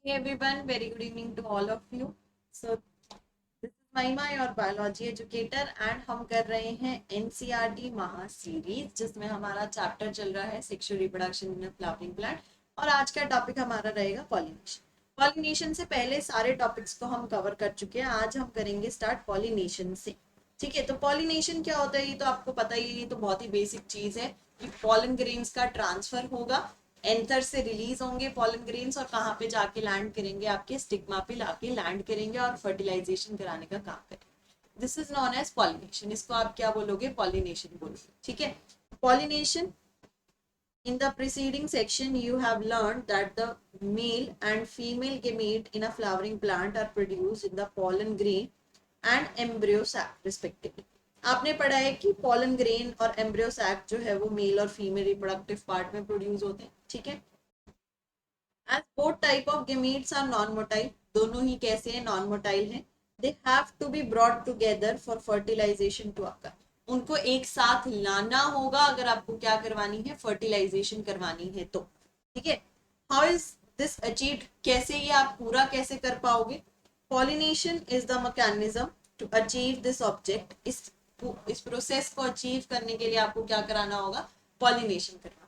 Hey everyone, very good evening to all of you. So this is Mahima, your biology educator, and हम कर रहे हैं NCERT महा series जिसमें हमारा चैप्टर चल रहा है sexual reproduction in flowering plant. और आज का टॉपिक हमारा रहेगा पॉलिनेशन। पॉलिनेशन से पहले सारे टॉपिक्स को हम कवर कर चुके हैं, आज हम करेंगे स्टार्ट पॉलिनेशन से। ठीक है, तो पॉलिनेशन क्या होता है ये तो आपको पता ही है, ये तो बहुत ही बेसिक चीज है कि पॉलन ग्रेन्स का ट्रांसफर होगा, एंथर से रिलीज होंगे पॉलन ग्रेन्स और कहाँ पे जाके लैंड करेंगे, आपके स्टिग्मा पे लाके लैंड करेंगे और फर्टिलाइजेशन कराने का काम करेंगे। This is known as pollination. इसको आप क्या बोलोगे? पॉलिनेशन बोलोगे। ठीक है, pollination. In the preceding section, you have learned that the male and female gamete in a flowering plant are produced in the pollen grain and embryo sac respectively. आपने पढ़ा है कि pollen grain और embryo sac जो है वो mail और female reproductive part में प्रोड्यूस होते हैं। ठीक है, as both type of gametes are non-motile, दोनों ही कैसे हैं? non-motile हैं। they have to be brought together for fertilization to occur, उनको एक साथ लाना होगा अगर आपको क्या करवानी है? फर्टिलाइजेशन करवानी है तो। ठीक है, हाउ इज दिस अचीव्ड? कैसे ये आप पूरा कैसे कर पाओगे? Pollination is the mechanism to achieve this object. इस प्रोसेस को अचीव करने के लिए आपको क्या कराना होगा? पॉलिनेशन करना।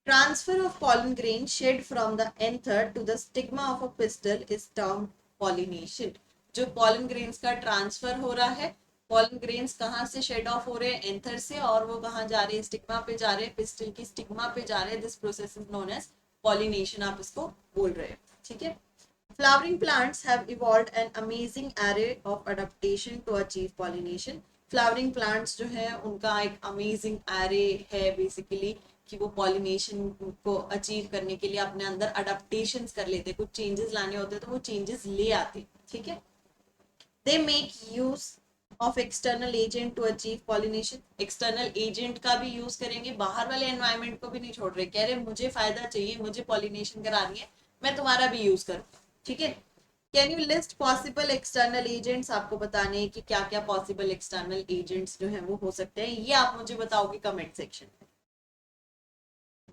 Transfer of pollen grain shed from the anther to the stigma of a pistil is termed pollination. जो pollen grains का transfer हो रहा है, pollen grains कहाँ से shed off हो रहे हैं? एंथर से, और वो कहाँ जा रहे हैं? स्टिग्मा पे जा रहे हैं, पिस्टिल की स्टिग्मा पे जा रहे हैं। This process is known as pollination, आप इसको बोल रहे हैं। ठीक है, flowering plants have evolved an amazing array of adaptation to achieve pollination. Flowering plants जो है उनका एक अमेजिंग एरे है बेसिकली कि वो पॉलिनेशन को अचीव करने के लिए अपने अंदर अडेप्टेशंस कर लेते, कुछ चेंजेस लाने होते तो वो चेंजेस ले आते। ठीक है, they make use of external agent to achieve pollination. External agent का भी यूज करेंगे, बाहर वाले एनवायरमेंट को भी नहीं छोड़ रहे, कह रहे मुझे फायदा चाहिए, मुझे पॉलिनेशन करानी है, मैं तुम्हारा भी यूज करूँ। ठीक है, can you list possible external agents? आपको बताने हैं कि क्या क्या पॉसिबल एक्सटर्नल एजेंट्स जो है वो हो सकते हैं, ये आप मुझे बताओगे कमेंट सेक्शन में।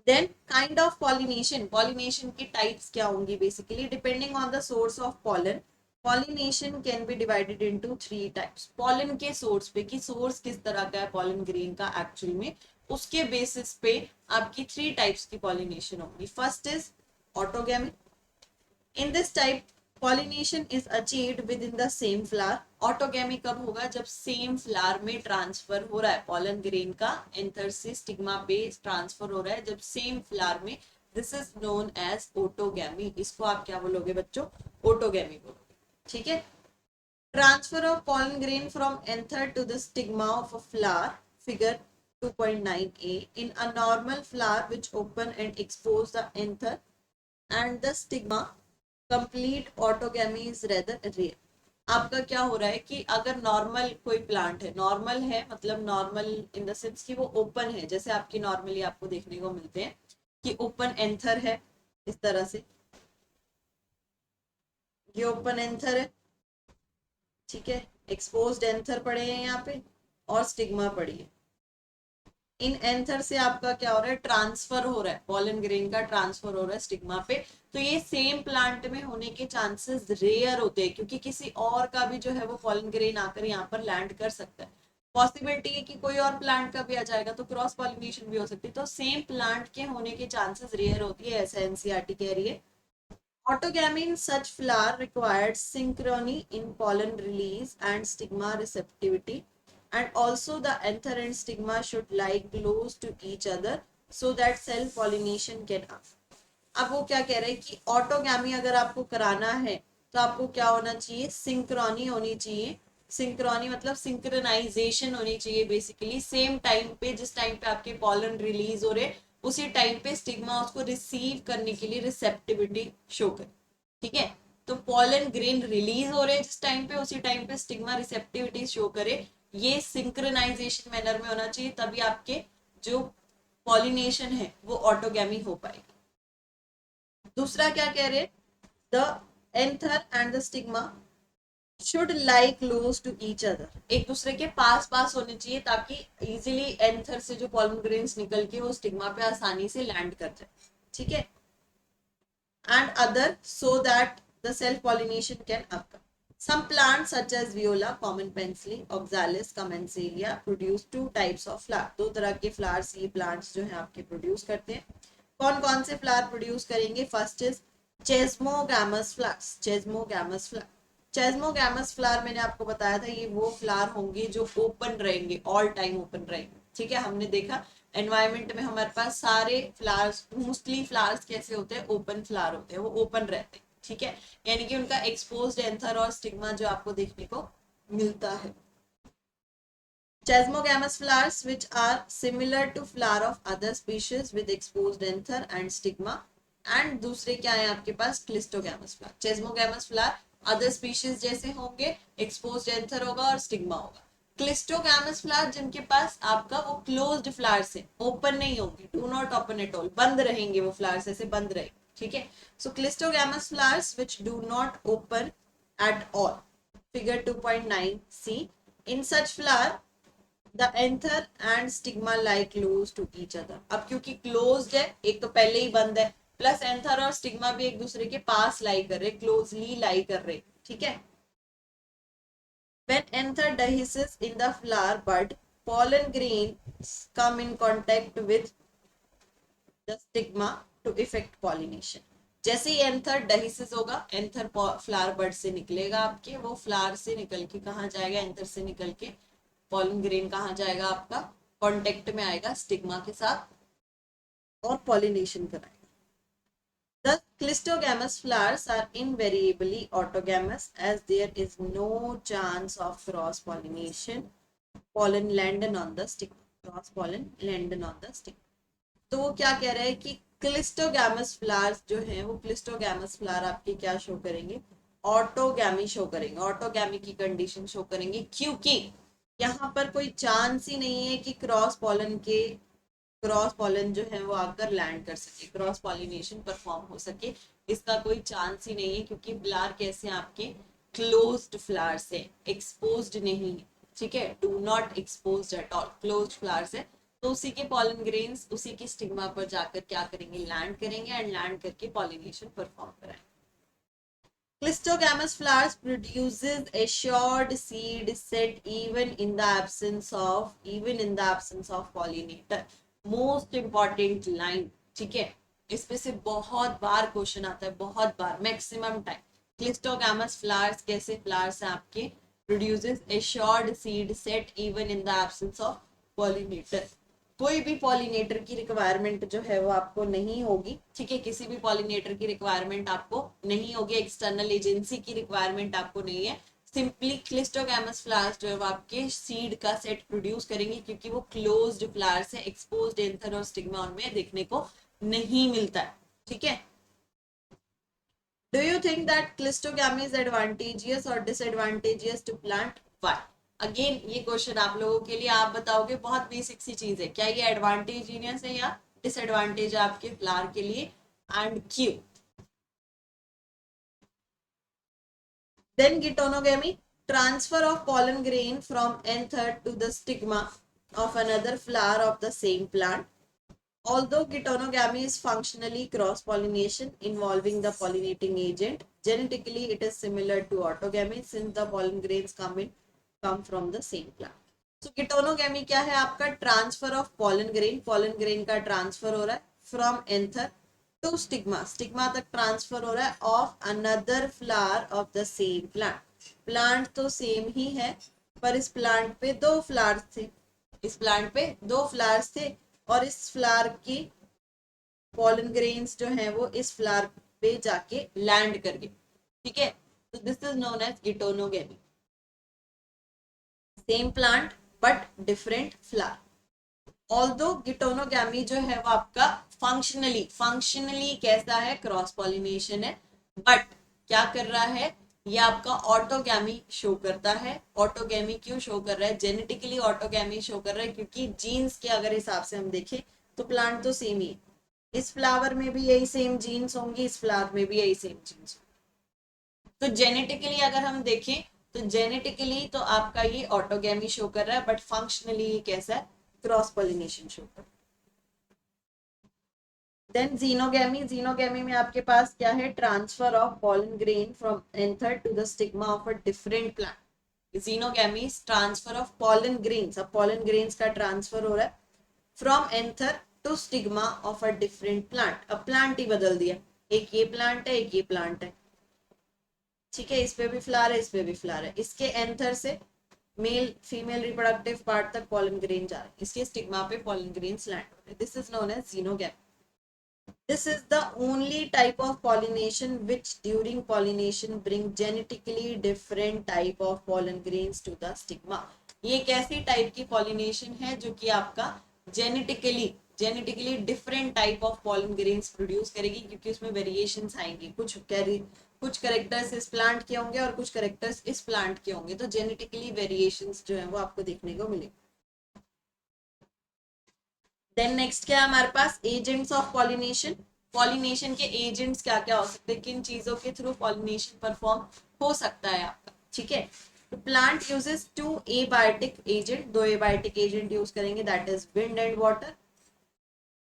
Then kind of pollination, pollination की टाइप्स क्या होंगी? Basically depending on the source of pollen, pollination can be divided into 3 types. Pollen के सोर्स पे कि सोर्स किस तरह का है पॉलन ग्रेन का एक्चुअल में, उसके बेसिस पे आपकी 3 टाइप्स की पॉलिनेशन होगी। First is autogamy. In this type pollination is achieved within the same flower. Autogamy कब होगा? जब सेम फ्लावर में ट्रांसफर हो रहा है पॉलन ग्रेन का, एंथर से स्टिग्मा पे ट्रांसफर हो रहा है जब सेम फ्लावर में। This is known as autogamy. इसको आप क्या बोलोगे बच्चों? ऑटोगैमी बोलोगे। ठीक है, transfer of pollen grain from anther to the stigma of a flower, figure 2.9a. in a normal flower which open and expose the anther and the stigma, complete autogamy is rather rare. आपका क्या हो रहा है कि अगर normal कोई plant है, normal है मतलब नॉर्मल इन द सेंस कि वो ओपन है, जैसे आपकी नॉर्मली आपको देखने को मिलते हैं कि ओपन एंथर है इस तरह से, ये ओपन एंथर है। ठीक है, एक्सपोज्ड एंथर पड़े हैं यहाँ पे और स्टिग्मा पड़ी है। इन एंथर से आपका क्या हो रहा है? ट्रांसफर हो रहा है, पॉलन ग्रेन का ट्रांसफर हो रहा है स्टिग्मा पे। तो ये सेम प्लांट में होने के चांसेस रेयर होते हैं क्योंकि किसी और का भी जो है वो पॉलन ग्रेन आकर यहाँ पर लैंड कर सकता है। पॉसिबिलिटी है कि कोई और प्लांट का भी आ जाएगा, तो क्रॉस पॉलिनेशन भी हो सकती है। तो सेम प्लांट के होने के चांसेस रेयर होती है, ऐसा एनसीईआरटी कह रही है। Autogamy in such flower required synchrony in pollen release and stigma receptivity, and also the anther and stigma should lie close to each other so that self pollination can occur. अब वो क्या कह रहे हैं कि ऑटोगैमी अगर आपको कराना है तो आपको क्या होना चाहिए? सिंक्रोनी होनी चाहिए। सिंक्रोनी मतलब सिंक्रोनाइजेशन होनी चाहिए बेसिकली। सेम टाइम पे, जिस टाइम पे आपके पॉलन रिलीज हो रहे उसी टाइम पे स्टिग्मा उसको रिसीव करने के लिए रिसेप्टिविटी शो करे। ठीक है, तो पॉलन ग्रेन रिलीज हो रहे जिस टाइम पे, उसी टाइम पे स्टिग्मा रिसेप्टिविटी शो करे। ये सिंक्रोनाइजेशन मैनर में होना चाहिए, तभी आपके जो पॉलिनेशन है वो ऑटोगैमी हो पाएगी। दूसरा क्या कह रहे? The anther and the stigma should lie close to each other, एक दूसरे के पास पास होने चाहिए ताकि इजीली एंथर से जो पॉलन ग्रेन्स निकल के वो स्टिग्मा पे आसानी से लैंड कर जाए। ठीक है, and other so that the self-pollination can occur. Some plants such as viola, common pencilly, oxalis, commensalia produce two types of flower. दो तरह के flowers ये plants जो हैं आपके produce करते हैं. कौन कौन से flower produce करेंगे? First is chesmogamous flowers. Chesmogamous flower. Chasmogamous flower मैंने आपको बताया था ये वो फ्लावर होंगे जो ओपन रहेंगे, ऑल टाइम ओपन रहेंगे. ठीक है, हमने देखा एनवायरमेंट में हमारे पास सारे फ्लावर्स, मोस्टली फ्लावर्स कैसे होते हैं? ओपन फ्लावर होते हैं, वो ओपन रहते हैं. ठीक है, यानी कि उनका एक्सपोज्ड एंथर और स्टिग्मा जो आपको देखने को मिलता है. Chasmogamous flowers which are similar to flower of other species with exposed anther and stigma. And दूसरे क्या है आपके पास? Clistogamous flower. Chasmogamous flower other species जैसे होंगे, exposed anther होगा और stigma होगा. Clistogamous flower जिनके पास आपका वो closed flowers है, open नहीं होंगे, do not open at all, बंद रहेंगे वो flowers, ऐसे बंद रहेंगे. ठीक है, so clistogamous flowers which do not open at all. Figure 2.9c. In such flower the anther and stigma lie close to each other. अब क्योंकि closed है, एक तो पहले ही बंद है, प्लस एंथर और स्टिग्मा भी एक दूसरे के पास लाई कर रहे, क्लोजली लाई कर रहे. ठीक है, when anther dehisces in the flower bud, pollen grains come in contact with the stigma to effect pollination. जैसे ही एंथर डहिसिस होगा, एंथर फ्लावर बड से निकलेगा आपके, वो फ्लावर से निकल के कहाँ जाएगा? एंथर से निकल के पॉलन ग्रेन कहाँ जाएगा आपका? कांटेक्ट में आएगा स्टिग्मा के साथ और पॉलिनेशन कराएगा. The clistogamous flowers are invariably autogamous as there is no chance of cross pollination. Pollen landen on the stigma. Cross pollen landen on the stigma. तो वो क्या कह रहा है कि क्लिस्टोगैमस फ्लावर्स जो हैं वो क्लिस्टोगैमस फ्लावर आपके क्या शो करेंगे? ऑटोगैमी शो करेंगे, ऑटोगैमी की कंडीशन शो करेंगे, क्योंकि यहाँ पर कोई चांस ही नहीं है कि क्रॉस पॉलन जो है वो आकर लैंड कर सके, क्रॉस पॉलिनेशन परफॉर्म हो सके. इसका कोई चांस ही नहीं है क्योंकि फ्लावर कैसे आपके? क्लोज्ड फ्लावर्स है, एक्सपोज्ड नहीं है. ठीक है, do not exposed at all, closed flowers है. तो उसी के पॉलन ग्रेन्स उसी की स्टिग्मा पर जाकर क्या करेंगे? लैंड करेंगे एंड लैंड करके पॉलिनेशन परफॉर्म कराएंगे. Clistogamous flowers produces assured seed set even in the absence of pollinator. Most important line. ठीक है, इस पे से बहुत बार क्वेश्चन आता है, बहुत बार, मैक्सिमम टाइम. Clistogamous flowers कैसे फ्लावर्स हैं आपके? Produces assured seed set even in the absence of pollinator. कोई भी पॉलिनेटर की रिक्वायरमेंट जो है वो आपको नहीं होगी. ठीक है, किसी भी पॉलिनेटर की रिक्वायरमेंट आपको नहीं होगी, एक्सटर्नल एजेंसी की रिक्वायरमेंट आपको नहीं है. सिंपली क्लिस्टोगैमस फ्लावर्स जो है वो आपके सीड का सेट प्रोड्यूस करेंगे क्योंकि वो क्लोज्ड फ्लावर्स है, एक्सपोज्ड एंथर और स्टिग्मा उनमें देखने को नहीं मिलता है. ठीक है, do you think that cleistogamy is advantageous और disadvantageous to plant? Why? Again ये क्वेश्चन आप लोगों के लिए, आप बताओगे, बहुत बेसिक सी चीज है, क्या ये एडवांटेजियस है या डिसएडवांटेज है आपके फ्लावर के लिए, एंड क्यों? Then geitonogamy, transfer of pollen grain from anther to the stigma of another flower of the same plant. Although geitonogamy is functionally cross-pollination involving the pollinating agent, genetically it is similar to autogamy since the pollen grains come from the same plant. So geitonogamy क्या है आपका? Transfer of pollen grain का transfer हो रहा है from anther to stigma, stigma तक transfer हो रहा है of another flower of the same plant. Plant तो सेम ही है पर इस प्लांट पे दो फ्लावर्स थे, इस प्लांट पे दो फ्लावर्स थे और इस फ्लावर की पॉलन ग्रेन्स जो है वो इस फ्लावर पे जाके लैंड कर गए. ठीक है, तो this is known as geitonogamy. Same plant but different flower. Although geitonogamy जो है वो आपका फंक्शनली कैसा है? क्रॉस पॉलिनेशन है, बट क्या कर रहा है? ये आपका ऑटोगैमी शो करता है. ऑटोगैमी क्यों शो कर रहा है? जेनेटिकली ऑटोगैमी शो कर रहा है क्योंकि जीन्स के अगर हिसाब से हम देखें तो प्लांट तो सेम ही है, इस फ्लावर में भी यही सेम जीन्स होंगी, इस फ्लावर में भी यही सेम जीन्स. तो जेनेटिकली अगर हम देखें तो जेनेटिकली तो आपका ये ऑटोगैमी शो कर रहा है, बट फंक्शनली ये कैसा है? क्रॉस पॉलिनेशन शो कर. देन जीनोगेमी में आपके पास क्या है, transfer of pollen grain from anther to the stigma of a different plant. Xenogamy transfer of pollen grains, अब पॉलन ग्रेन्स का ट्रांसफर हो रहा है from anther to stigma of a different plant. अब प्लांट ही बदल दिया, एक ये प्लांट है एक ये प्लांट है, ठीक है, इस पे भी फ्लावर है इस पे भी फ्लावर है, इसके एंथर से मेल फीमेल रिप्रोडक्टिव पार्ट तक पॉलन ग्रेन जा रहे हैं, इसके स्टिग्मा पे पॉलन ग्रेन्स लैंड हो रहे हैं। This is known as xenogamy. This is the only type of pollination which during pollination bring genetically different type of pollen grains to the stigma। ये एक ऐसी टाइप की पॉलिनेशन है जो कि आपका genetically different type of pollen grains produce करेगी, क्योंकि उसमें वेरिएशंस आएंगे, कुछ करेक्टर्स इस प्लांट के होंगे और कुछ करेक्टर्स इस प्लांट के होंगे, तो जेनेटिकली वेरिएशंस जो है वो आपको देखने को मिलेंगे। देन नेक्स्ट क्या है हमारे पास, एजेंट्स ऑफ पॉलिनेशन। पॉलिनेशन के एजेंट्स क्या क्या हो सकते हैं, किन चीजों के थ्रू पॉलिनेशन परफॉर्म हो सकता है आपका, ठीक है। तो plant uses 2 abiotic agent, 2 abiotic agent use करेंगे, that is wind and water,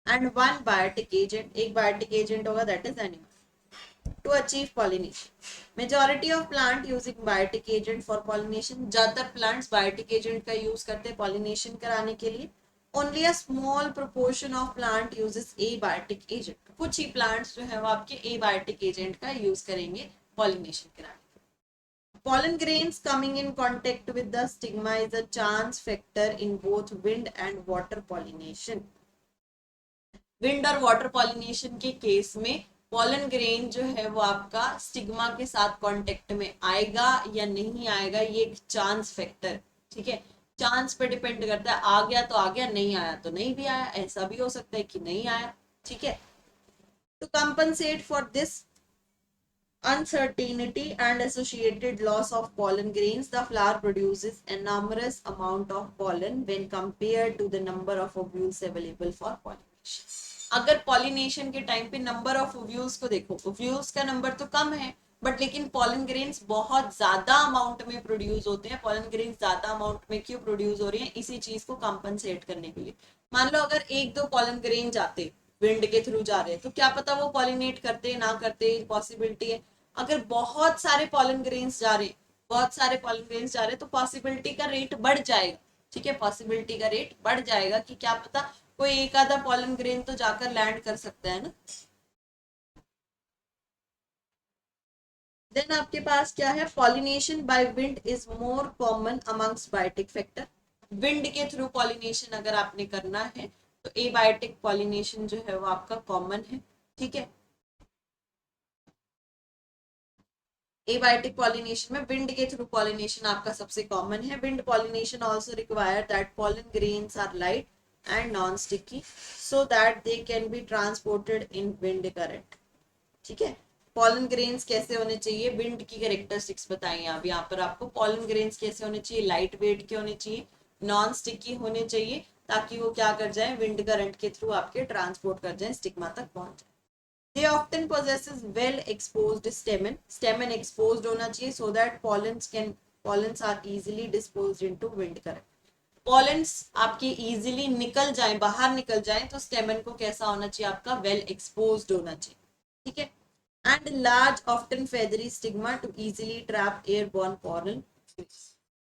and 1 biotic agent, एक बायोटिक एजेंट होगा that is animal, to achieve pollination. Majority of plant using biotic agent for pollination, ज्यादातर plants biotic agent का use करते हैं pollination कराने के लिए। Only a small proportion of plant uses abiotic agent, कुछ ही plants जो है वो आपके abiotic agent का यूज करेंगे pollination कराने। Pollen grains coming in contact with the stigma is a chance factor in both wind and water pollination। Wind और water pollination के केस में पॉलन ग्रेन जो है वो आपका स्टिग्मा के साथ कांटेक्ट में आएगा या नहीं आएगा, ये एक चांस फैक्टर, ठीक है, चांस पे डिपेंड करता है, आ गया तो आ गया, नहीं आया तो नहीं भी आया, ऐसा भी हो सकता है कि नहीं आया, ठीक है। To compensate for this uncertainty and associated loss of pollen grains, the flower produces enormous amount of pollen when compared to the number of ovules available for pollination। अगर पॉलिनेशन के टाइम पे नंबर ऑफ ओव्यूल्स को देखो, ovules का number तो कम है but लेकिन pollen grains बहुत ज्यादा अमाउंट में प्रोड्यूस होते हैं। पॉलन ग्रेन्स ज्यादा अमाउंट में क्यों प्रोड्यूस हो रही हैं, इसी चीज को कंपनसेट करने के लिए। मान लो अगर एक दो पॉलन ग्रेन जाते विंड के थ्रू जा रहे हैं तो क्या पता वो पॉलिनेट करते ना करते, पॉसिबिलिटी है। अगर बहुत सारे पॉलन ग्रेन्स जा रहे, बहुत सारे पॉलन ग्रेन्स जा रहे तो पॉसिबिलिटी का रेट बढ़ जाएगा, ठीक है, पॉसिबिलिटी का रेट बढ़ जाएगा कि क्या पता कोई एक आधा पॉलन ग्रेन तो जाकर लैंड कर सकता है ना। देन आपके पास क्या है, pollination by wind is more common amongst biotic factor. Wind के थ्रू पॉलिनेशन अगर आपने करना है तो एबायोटिक पॉलिनेशन जो है वो आपका कॉमन है, ठीक है। एबायोटिक पॉलिनेशन में विंड के थ्रू पॉलिनेशन आपका सबसे कॉमन है। Wind pollination also require that pollen grains are light and non sticky so that they can be transported in wind current, ठीक है। पॉलन ग्रेन्स कैसे होने चाहिए, विंड की कैरेक्टरिस्टिक्स बताइए आप यहाँ पर आपको। पॉलन ग्रेन्स कैसे होने चाहिए, लाइट वेट के होने चाहिए, नॉन स्टिकी होने चाहिए, ताकि वो क्या कर जाए, विंड करंट के थ्रू आपके ट्रांसपोर्ट कर जाए, स्टिग्मा तक पहुंच जाए। They often possesses well exposed stamen, stamen exposed होना चाहिए so that pollens are easily disposed into wind current। pollens आपके easily निकल जाए, बाहर निकल जाए, तो stamen को कैसा होना चाहिए आपका, well exposed होना चाहिए, ठीक है। and large often feathery stigma to easily trap airborne pollen।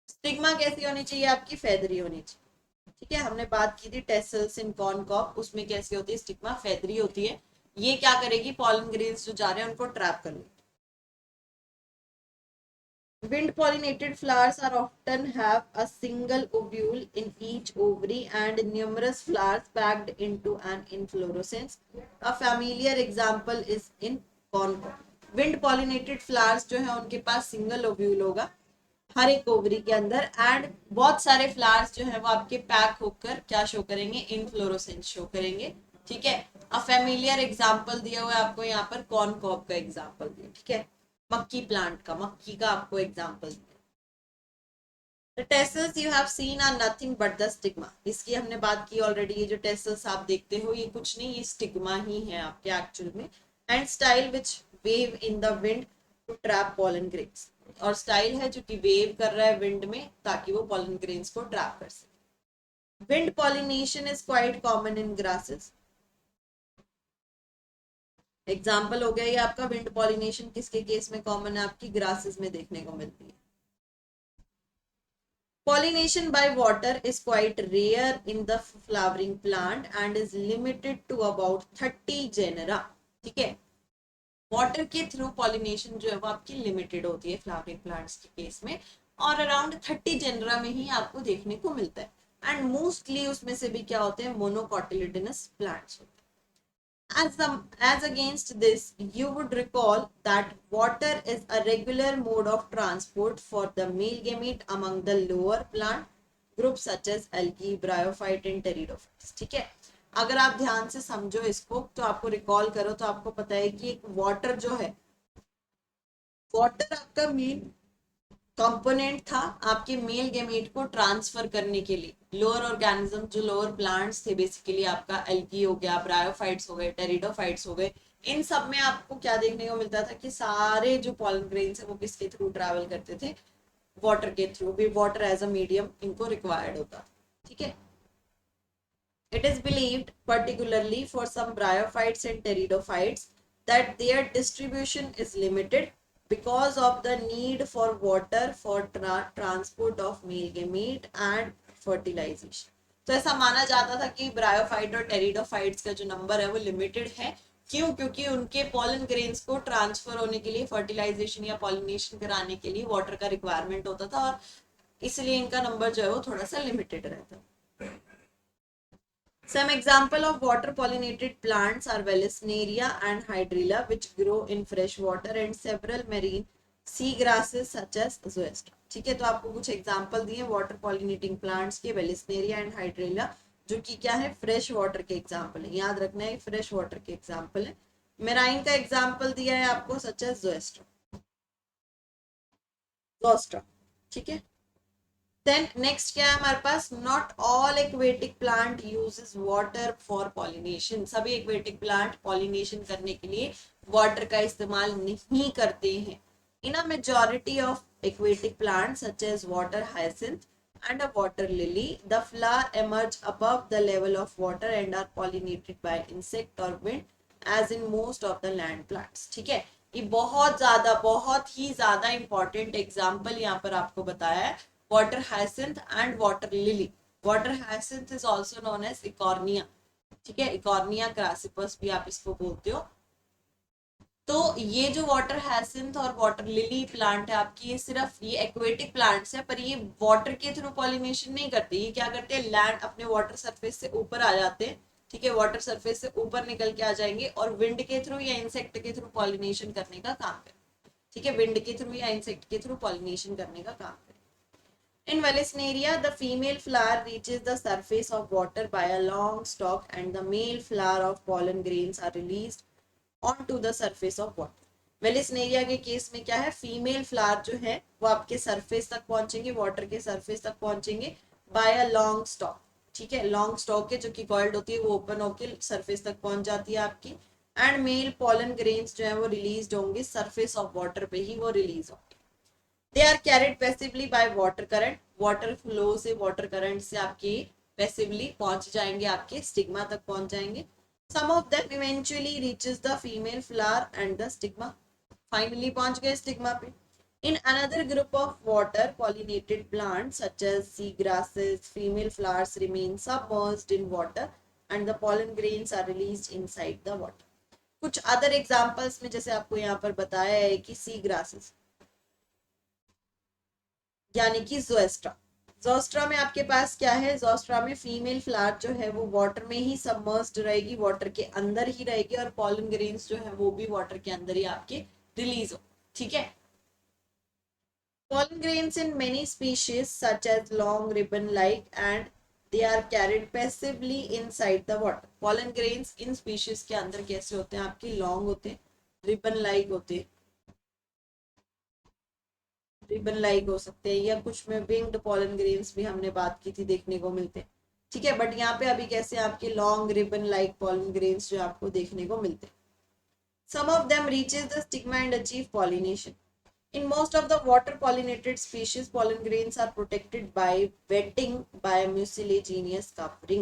Stigma कैसी होनी चाहिए आपकी, फेदरी होनी चाहिए, ठीक है। हमने बात की थी टेसल्स इन कॉर्नकॉब, उसमें कैसी होती है, स्टिग्मा फेदरी होती है। ये क्या करेगी, पॉलन ग्रेन्स जो जा रहे हैं उनको ट्रैप कर लेगी। Wind pollinated flowers are often have a single ovule in each ovary and numerous flowers packed into an inflorescence। A familiar example is in corn। Wind pollinated flowers जो है उनके पास सिंगल ओव्यूल होगा हर एक ovary के अंदर, and बहुत सारे flowers जो है वो आपके पैक होकर क्या शो करेंगे, इनफ्लोरोसेंस शो करेंगे, ठीक है। अ फेमिलियर एग्जांपल दिया हुआ है आपको यहाँ पर, कॉर्न कॉब का एग्जांपल दिया, ठीक है, मक्की प्लांट का, मक्की का आपको एग्जांपल दिया। The tassels you have seen are nothing but the stigma। इसकी हमने बात की ऑलरेडी, ये जो tassels आप देखते हो ये कुछ नहीं, ये स्टिग्मा ही है आपके एक्चुअल में। And style which wave in the wind to trap pollen grains, और स्टाइल है जो कि वेव कर रहा है विंड में ताकि वो पॉलन ग्रेन्स को ट्रैप कर सके। Wind pollination is quite common in grasses. Example हो गया ये आपका विंड पॉलिनेशन, किसके केस में कॉमन है, आपकी ग्रासेस में देखने को मिलती है। Pollination by water is quite rare in the flowering plant and is limited to about 30 genera. ठीक है, वाटर के थ्रू पॉलिनेशन जो है वो आपकी लिमिटेड होती है फ्लावरिंग प्लांट्स के केस में, और अराउंड 30 जेनरा में ही आपको देखने को मिलता है। एंड मोस्टली उसमें से भी क्या होते हैं, मोनोकोटिलिडनस प्लांट्स होते हैं। As against this, you would recall that water is a regular mode of transport for the male gamete among the lower plant groups such as algae, bryophyte and pteridophytes. ठीक है, अगर आप ध्यान से समझो इसको तो आपको रिकॉल करो तो आपको पता है कि एक वाटर जो है, वाटर आपका मेन कंपोनेंट था आपके मेल गेमेट को ट्रांसफर करने के लिए। लोअर ऑर्गेनिज्म जो लोअर प्लांट्स थे, बेसिकली आपका एल्गी हो गया, ब्रायोफाइट्स हो गए, टेरिडोफाइट्स हो गए, इन सब में आपको क्या देखने को मिलता था कि सारे जो पॉलन ग्रेन्स है वो किसके थ्रू ट्रैवल करते थे, वाटर के थ्रू भी। वाटर एज अ मीडियम इनको रिक्वायर्ड होता था। ठीक है, it is believed, particularly for some bryophytes and pteridophytes, that their distribution is limited because of the need for water for transport of male gamete and fertilization. तो ऐसा माना जाता था कि ब्रायोफाइट और टेरिडोफाइट्स का जो नंबर है वो लिमिटेड है। क्यों? क्योंकि उनके पॉलन ग्रेन्स को ट्रांसफर होने के लिए, फर्टिलाइजेशन या पॉलिनेशन कराने के लिए वाटर का रिक्वायरमेंट होता था, और इसलिए इनका नंबर जो है वो थोड़ा सा लिमिटेड रहता था। Some example of water pollinated plants are Vallisneria and Hydrilla, which grow in fresh water, and several marine sea grasses such as Zoestra. ठीक है, तो आपको कुछ एग्जाम्पल दिए वाटर पॉलिनेटिंग प्लांट्स के, वेलिस्नेरिया एंड हाइड्रिला, जो कि क्या है, फ्रेश वाटर के एग्जाम्पल है। याद रखना है फ्रेश वाटर के एग्जाम्पल है। मेराइन का एग्जाम्पल दिया है आपको सच एज जोएस्ट्रा, जोस्ट्रा। ठीक है, देन नेक्स्ट क्या है हमारे पास, not all aquatic plant uses water for pollination. सभी एक्वेटिक प्लांट पॉलिनेशन करने के लिए वाटर का इस्तेमाल नहीं करते हैं। In a majority of aquatic plant such as water hyacinth and a water lily, the flower emerge above the level of water and are pollinated by insect or wind as in most of the land plants. ठीक है, ये बहुत ही ज्यादा important example यहाँ पर आपको बताया है, water hyacinth and water lily. Water hyacinth is also known as Eichhornia. ठीक है, इकॉर्निया क्रासिपस भी आप इसको बोलते हो। तो ये जो वाटर हाइसिंथ और वाटर लिली प्लांट है आपकी, ये सिर्फ ये एक्वेटिक प्लांट्स है, पर ये वाटर के थ्रू पॉलिनेशन नहीं करते। ये क्या करते हैं, लैंड अपने वाटर सरफेस से ऊपर आ जाते हैं। ठीक है, वाटर सरफेस से ऊपर निकल के आ जाएंगे और विंड के थ्रू या इंसेक्ट के थ्रू पॉलिनेशन करने का काम करें। ठीक है, विंड के थ्रू या इंसेक्ट के थ्रू पॉलिनेशन करने का काम करें। In Vallisneria, the female flower reaches the surface of water by a long stalk and the male flower of pollen grains are released onto the surface of water. Vallisneria के case में क्या है, female flower जो है वो आपके surface तक पहुंचेंगे, वाटर के सरफेस तक पहुंचेंगे बाय अ लॉन्ग स्टॉक। ठीक है, लॉन्ग स्टॉक है जो कि कॉइल्ड होती है, वो ओपन होकर सरफेस तक पहुंच जाती है आपकी। एंड मेल पॉलन ग्रेन्स जो है वो रिलीज होंगे सरफेस ऑफ वाटर पे ही वो रिलीज होंगे। They are carried passively by water current, water flow से, वाटर करंट से आपके पैसिवली पहुंच जाएंगे, आपके स्टिग्मा तक पहुंच जाएंगे। Some of them eventually reaches the female flower and the stigma, finally पहुंच गए स्टिग्मा पे। In another group of water pollinated plants such as sea grasses, female flowers remain submerged in water and the pollen grains are released inside the water. कुछ other examples में जैसे आपको यहाँ पर बताया है कि सी ग्रासेस यानी कि जोएस्ट्रा। जोस्ट्रा में आपके पास क्या है, जोस्ट्रा में फीमेल फ्लावर जो है वो वाटर में ही सबमर्ज्ड रहेगी, वाटर के अंदर ही रहेगी, और पॉलन ग्रेन्स जो है वो भी वाटर के अंदर ही आपके रिलीज हो। ठीक है, pollen grains in many species such as long ribbon like and they are carried passively inside the water. pollen grains in species के अंदर कैसे होते हैं, आपके long होते हैं, ribbon like होते हैं, रिबन लाइक हो सकते हैं, या कुछ में विंग्ड पॉलन ग्रेन्स भी हमने बात की थी देखने को मिलते हैं। ठीक है, बट यहाँ पे अभी कैसे आपके long ribbon like pollen grains जो आपको देखने को मिलते हैं। Some of them reaches the stigma and achieve pollination. In most of the water pollinated species, pollen grains are protected by wetting by mucilaginous covering.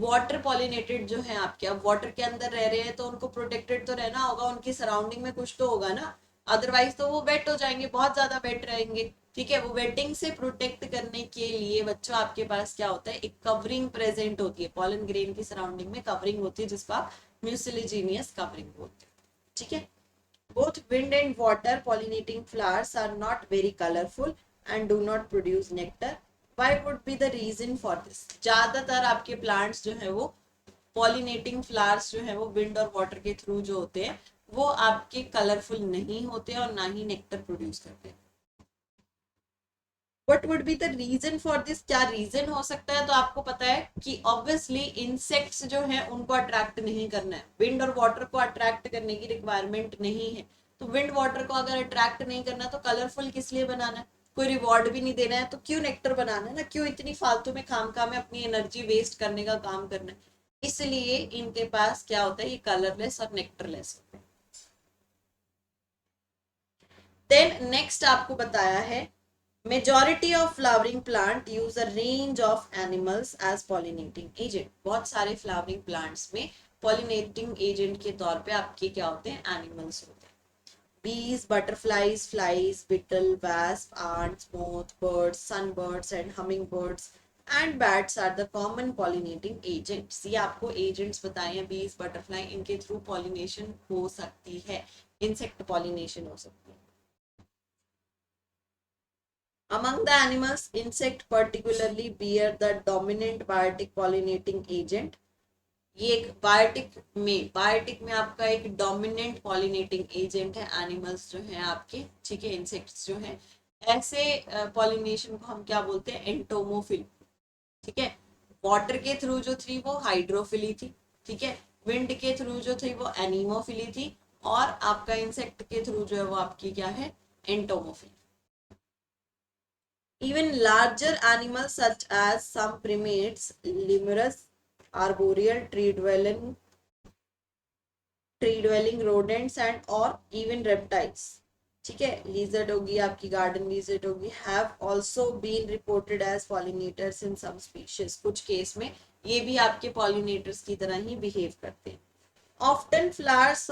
Water pollinated जो है आपके, अब वाटर के अंदर रह रहे हैं तो उनको प्रोटेक्टेड तो रहना होगा, उनकी सराउंडिंग में कुछ तो होगा ना, अदरवाइज तो वो वेट हो जाएंगे, बहुत ज्यादा वेट रहेंगे। ठीक है, वो वेटिंग से प्रोटेक्ट करने के लिए बच्चों आपके पास क्या होता है, एक कवरिंग प्रेजेंट होती है, पॉलन ग्रेन की सराउंडिंग में कवरिंग होती है जिसको आप म्यूसिलिजीनियस कवरिंग बोलते हैं। ठीक है, both wind and water pollinating flowers are not very colorful and do not produce nectar. Why would be the reason for this? ज्यादातर आपके प्लांट्स जो है वो पॉलिनेटिंग फ्लावर्स जो है वो विंड और वाटर के थ्रू जो होते हैं वो आपके कलरफुल नहीं होते और ना ही नेक्टर प्रोड्यूस करते हैं। What would be the reason for this, क्या रीजन हो सकता है, तो आपको पता है कि ऑब्वियसली इंसेक्ट्स जो है उनको अट्रैक्ट नहीं करना है, विंड और वाटर को अट्रैक्ट करने की रिक्वायरमेंट नहीं है, तो विंड वाटर को अगर अट्रैक्ट नहीं करना तो कलरफुल किस लिए बनाना है, कोई रिवॉर्ड भी नहीं देना है तो क्यों नेक्टर बनाना है ना, क्यों इतनी फालतू में खामखा में अपनी एनर्जी वेस्ट करने का काम करना है, इसलिए इनके पास क्या होता है, ये कलरलेस और नेक्टरलेस होते हैं। देन नेक्स्ट आपको बताया है, majority of flowering plant use a range of animals as pollinating agent. बहुत सारे फ्लावरिंग प्लांट्स में पॉलिनेटिंग एजेंट के तौर पे आपके क्या होते हैं, एनिमल्स होते हैं। Bees, butterflies, flies, beetle, wasp, ants, moth, birds, sunbirds and hummingbirds and bats are the common pollinating agents। ये आपको एजेंट्स बताए हैं, बीज, बटरफ्लाई, इनके थ्रू पॉलिनेशन हो सकती है, इंसेक्ट पॉलिनेशन हो सकती है। Among the animals, insect particularly bear the dominant biotic pollinating agent। ये एक बायोटिक में आपका एक डोमिनेंट पॉलिनेटिंग एजेंट है, एनिमल्स जो हैं आपके, ठीक है, इंसेक्ट्स जो हैं, ऐसे पॉलिनेशन को हम क्या बोलते हैं, एंटोमोफिल। ठीक है, वाटर के थ्रू जो थी वो हाइड्रोफिली थी, ठीक है, विंड के थ्रू जो थी वो एनीमोफिली थी, और आपका इंसेक्ट के थ्रू जो है वो आपकी क्या है, entomophily. Even larger animals such as some primates, lemurs, arboreal, tree-dwelling rodents and or even reptiles, ठीक है, lizard होगी आपकी, garden lizard होगी, have also been reported as pollinators in some species। कुछ केस में ये भी आपके pollinators की तरह ही behave करते हैं। Often flowers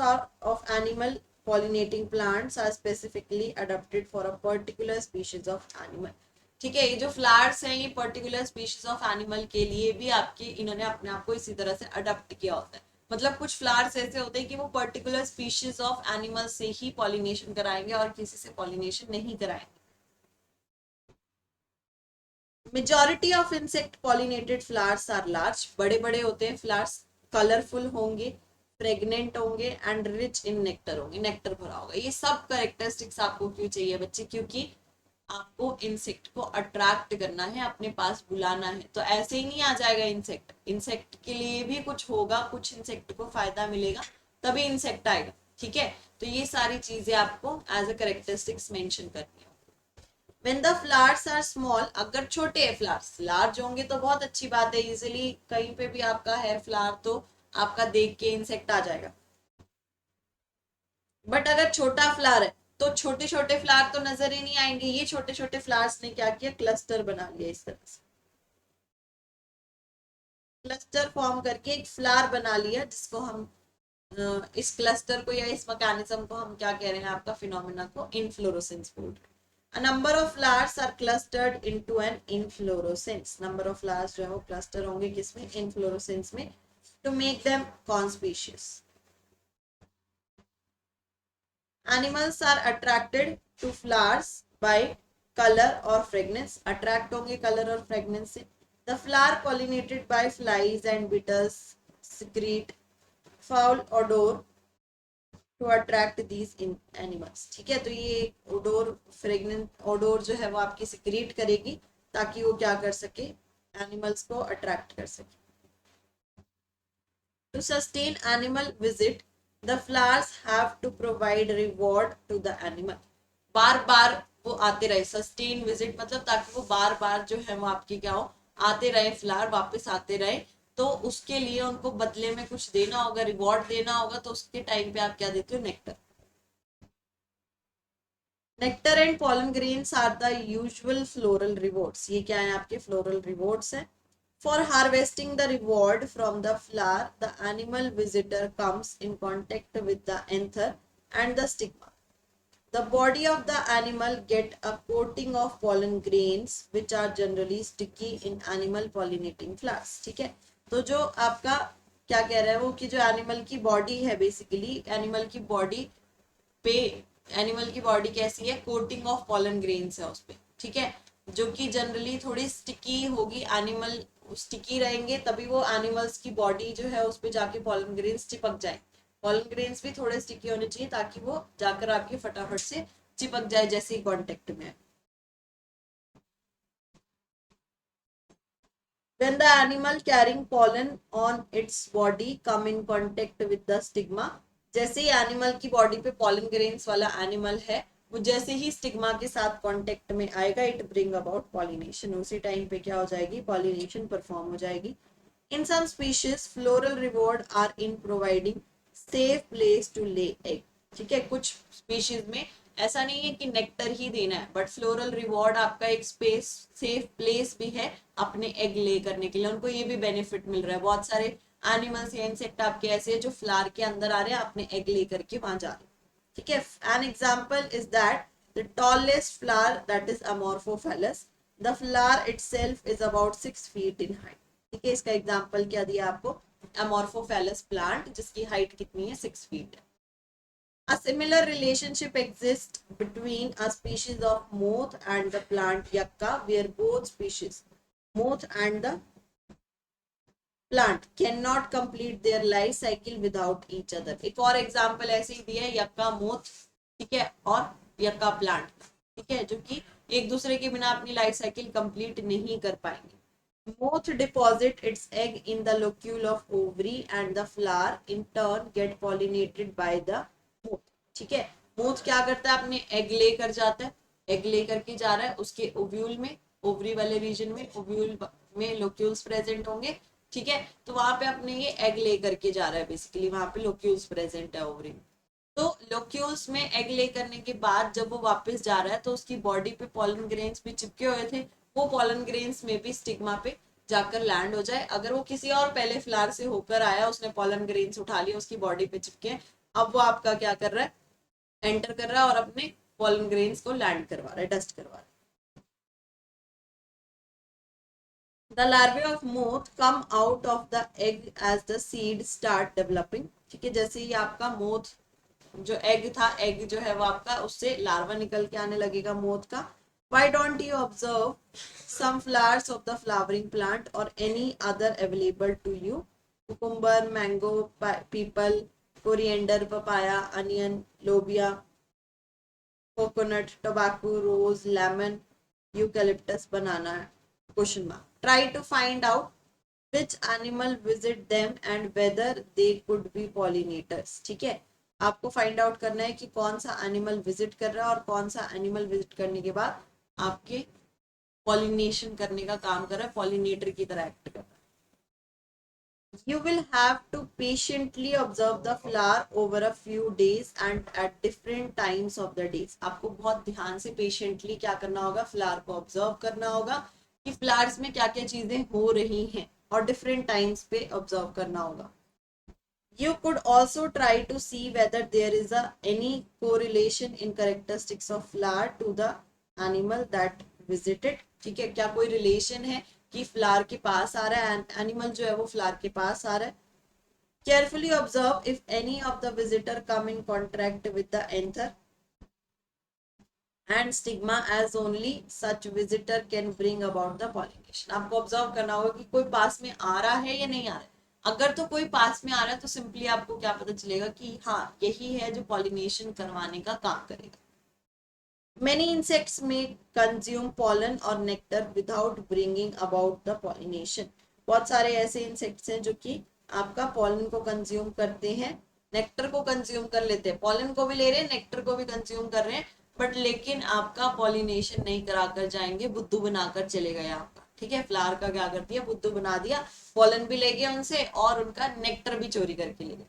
of animal pollinating plants are specifically adapted for a particular species of animal। ठीक है, ये जो फ्लावर्स हैं ये पर्टिकुलर स्पीशीज ऑफ एनिमल के लिए भी आपके इन्होंने अपने आप को इसी तरह से अडॉप्ट किया होता है। मतलब कुछ फ्लावर्स ऐसे होते हैं कि वो पर्टिकुलर स्पीशीज ऑफ एनिमल से ही पॉलिनेशन कराएंगे और किसी से पॉलिनेशन नहीं कराएंगे। Majority of insect pollinated flowers are large, बड़े बड़े होते हैं फ्लावर्स, कलरफुल होंगे, प्रेग्नेंट होंगे एंड रिच इन नेक्टर होंगे, नेक्टर भरा होगा। ये सब कैरेक्टरिस्टिक्स आपको क्यों चाहिए बच्चे, क्योंकि आपको इंसेक्ट को अट्रैक्ट करना है, अपने पास बुलाना है, तो ऐसे ही नहीं आ जाएगा इंसेक्ट, इंसेक्ट के लिए भी कुछ होगा, कुछ इंसेक्ट को फायदा मिलेगा तभी इंसेक्ट आएगा। ठीक है, तो ये सारी चीजें आपको एज अ कैरेक्टरिस्टिक्स मेंशन करनी है। When the flowers are small, अगर छोटे है फ्लावर्स, लार्ज होंगे तो बहुत अच्छी बात है, इजिली कहीं पे भी आपका है फ्लावर तो आपका देख के इंसेक्ट आ जाएगा। बट अगर छोटा फ्लावर है तो छोटे छोटे फ्लावर तो नजर ही नहीं आएंगे, ये छोटे छोटे फ्लावर्स ने क्या किया, क्लस्टर बना लिया, इस तरह से क्लस्टर फॉर्म करके एक फ्लावर बना लिया, जिसको हम इस क्लस्टर को या इस मैकेनिज्म को हम क्या कह रहे हैं, आपका फिनोमेना को इनफ्लोरोसेंस बोल रहे हैं। A number of flowers are clustered into an inflorescence। number of flowers जो है वो cluster होंगे किसमें, inflorescence में, to make them conspicuous। Animals are attracted to flowers by color or fragrance। attract होंगे color और fragrance से। The flower pollinated by flies and beetles secrete foul odor to attract these in animals. ठीक है, तो ये odour fragrant odour जो है वो आपकी सिक्रीट करेगी ताकि वो क्या कर सके, एनिमल्स को अट्रैक्ट कर सके। To sustain animal visit the flowers have to provide reward to the animal. बार बार वो आते रहे, सस्टेन विजिट मतलब ताकि वो बार बार जो है वो आपकी क्या हो, आते रहे, फ्लावर वापस आते रहे, तो उसके लिए उनको बदले में कुछ देना होगा, रिवॉर्ड देना होगा, तो उसके टाइम पे आप क्या देते हो, nectar. Nectar and pollen grains are the usual floral rewards. ये क्या है, आपके फ्लोरल रिवॉर्ड्स हैं। For harvesting the reward from the flower, the animal visitor comes in contact with the anther and the stigma. The body of the animal get a coating of pollen grains which are generally sticky in animal pollinating flowers. ठीक है, तो जो आपका क्या कह रहा है वो कि जो एनिमल की बॉडी है, बेसिकली एनिमल की बॉडी पे, एनिमल की बॉडी कैसी है, कोटिंग ऑफ पॉलन ग्रेन्स है उस पे, ठीक है, जो कि जनरली थोड़ी स्टिकी होगी, एनिमल स्टिकी रहेंगे तभी वो एनिमल्स की बॉडी जो है उस पे जाके पॉलन ग्रेन्स चिपक जाए। पॉलन ग्रेन्स भी थोड़े स्टिकी होने चाहिए ताकि वो जाकर आपके फटाफट से चिपक जाए जैसे ही कॉन्टेक्ट में है। When the animal carrying pollen on its body come in contact with the stigma, जैसे ही एनिमल की बॉडी पे पॉलन ग्रेन्स वाला एनिमल है, वो जैसे ही स्टिग्मा के साथ कांटेक्ट में आएगा, इट ब्रिंग अबाउट पॉलिनेशन, उसी टाइम पे क्या हो जाएगी, पॉलिनेशन परफॉर्म हो जाएगी। In some species floral reward are in providing safe place to lay egg. ठीक है, कुछ स्पीशीज में ऐसा नहीं है कि नेक्टर ही देना है, बट फ्लोरल रिवॉर्ड आपका एक स्पेस, सेफ प्लेस भी है अपने एग ले करने के लिए, उनको ये भी बेनिफिट मिल रहा है। बहुत सारे एनिमल्स या इंसेक्ट आपके ऐसे हैं जो फ्लावर के अंदर आ रहे हैं, अपने एग ले करके वहां जा रहे हैं। ठीक है, an example is that the tallest flower that is Amorphophallus, the flower itself is about 6 feet in height. ठीक है, इसका एग्जाम्पल क्या दिया आपको, अमोर्फोफेलस प्लांट जिसकी हाइट कितनी है, 6 फीट है। A similar relationship exists between a species of moth and the plant yucca, where both species, moth and the plant, cannot complete their life cycle without each other. एक और example ऐसे ही दिया है, यक्का moth, ठीक है, और यक्का plant, ठीक है, जो कि एक दूसरे के बिना अपनी लाइफ साइकिल कंप्लीट नहीं कर पाएंगे। Moth deposit its egg in the locule of ovary and the flower in turn get pollinated by the moth। ठीक है, मोथ क्या करता है, अपने एग लेकर जाता है, एग लेकर के जा रहा है उसके ओव्यूल में, ओवरी वाले रीजन में, ओव्यूल में लोक्यूल्स प्रेजेंट होंगे। ठीक है, तो वहां पे अपने ये एग लेकर के जा रहा है, बेसिकली वहां पे लोक्यूल्स प्रेजेंट है ओवरी में। तो लोक्यूल्स में एग ले करने के बाद जब वो वापस जा रहा है तो उसकी बॉडी पे पॉलन ग्रेन्स भी चिपके हुए थे, वो पॉलन ग्रेन्स में भी स्टिग्मा पे जाकर लैंड हो जाए। अगर वो किसी और पहले फ्लावर से होकर आया, उसने पॉलन ग्रेन्स उठा लिया, उसकी बॉडी पे चिपके, अब वो आपका क्या कर रहा है, एंटर कर रहा है और अपने पॉलन ग्रेन्स को लैंड करवा रहा है, डस्ट करवा रहा है। The larvae of moth come out of the egg as the seed start developing। ठीक है, जैसे ही आपका मोथ जो एग था, एग जो है वो आपका उससे लार्वा निकल के आने लगेगा मोथ का। Why don't you observe some flowers of the flowering plant or any other available to you? Cucumber, mango, people, coriander, papaya, onion, lobia, coconut, tobacco, rose, lemon, eucalyptus, banana, question mark. Try to find out which animal visit them and whether they could be pollinators। ठीक है, आपको find out करना है कि कौन सा animal visit कर रहा है और कौन सा एनिमल विजिट करने के बाद आपके पॉलिनेशन करने का काम कर रहा है, पॉलिनेटर की तरह एक्ट कर रहा है। You will have to patiently observe the flower over a few days and at different times of the days। आपको बहुत ध्यान से पेशेंटली क्या करना होगा, फ्लावर को ऑब्जर्व करना होगा कि फ्लावर्स में क्या क्या चीजें हो रही हैं, और डिफरेंट टाइम्स पे ऑब्जर्व करना होगा। You could also try to see whether there is any correlation in characteristics of flower to the animal that visited। ठीक है, क्या कोई रिलेशन है कि फ्लावर के पास आ रहा है, एनिमल जो है वो फ्लावर के पास आ रहा है। Carefully observe if any of the visitor come in contact with the anther and stigma, as only such visitor can bring about the pollination। आपको ऑब्जर्व करना होगा कि कोई पास में आ रहा है या नहीं आ रहा है। अगर तो कोई पास में आ रहा है तो सिंपली आपको क्या पता चलेगा कि हाँ यही है जो पॉलिनेशन करवाने का काम करेगा। Many insects may consume pollen or nectar without bringing about the pollination। बहुत सारे ऐसे इंसेक्ट्स हैं जो कि आपका पॉलन को कंज्यूम करते हैं, नेक्टर को कंज्यूम कर लेते हैं, पॉलन को भी ले रहे हैं, नेक्टर को भी कंज्यूम कर रहे हैं, बट लेकिन आपका पॉलिनेशन नहीं कराकर जाएंगे, बुद्धू बनाकर चले गए आपका। ठीक है, फ्लावर का क्या कर दिया, बुद्धू बना दिया, पॉलन भी ले गया उनसे और उनका नेक्टर भी चोरी करके ले गए।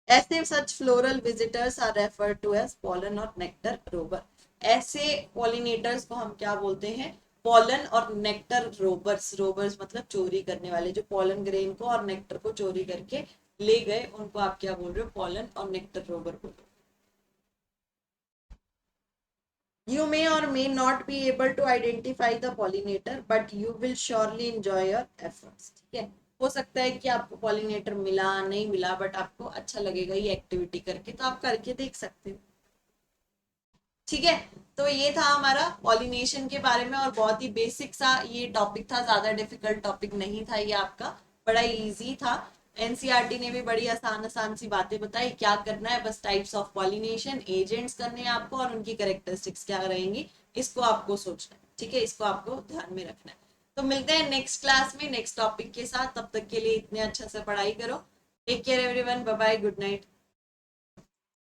ऐसे such floral visitors are referred to as pollen और नेक्टर रोबर। ऐसे पॉलिनेटर्स को हम क्या बोलते हैं, पॉलन और नेक्टर रोबर्स, रोबर्स मतलब चोरी करने वाले, जो पॉलन ग्रेन को और नेक्टर को चोरी करके ले गए, उनको आप क्या बोल रहे हो, पॉलन और नेक्टर रोबर बोल रहे हो। You may or may not be able to identify the pollinator, but you will surely enjoy your efforts. ठीक है, हो सकता है कि आपको पॉलिनेटर मिला नहीं मिला, बट आपको अच्छा लगेगा ये एक्टिविटी करके, तो आप करके देख सकते हो। ठीक है, तो ये था हमारा पॉलिनेशन के बारे में, और बहुत ही बेसिक सा ये टॉपिक था, ज्यादा डिफिकल्ट टॉपिक नहीं था ये आपका, बड़ा इजी था। एनसीईआरटी ने भी बड़ी आसान आसान सी बातें बताई, क्या करना है, बस टाइप्स ऑफ पॉलिनेशन, एजेंट्स करने हैं आपको, और उनकी कैरेक्टरिस्टिक्स क्या रहेंगी, इसको आपको सोचना है। ठीक है, इसको आपको ध्यान में रखना है। तो मिलते हैं नेक्स्ट क्लास में नेक्स्ट टॉपिक के साथ, तब तक के लिए इतने अच्छा से पढ़ाई करो। Take care everyone, bye bye, good night.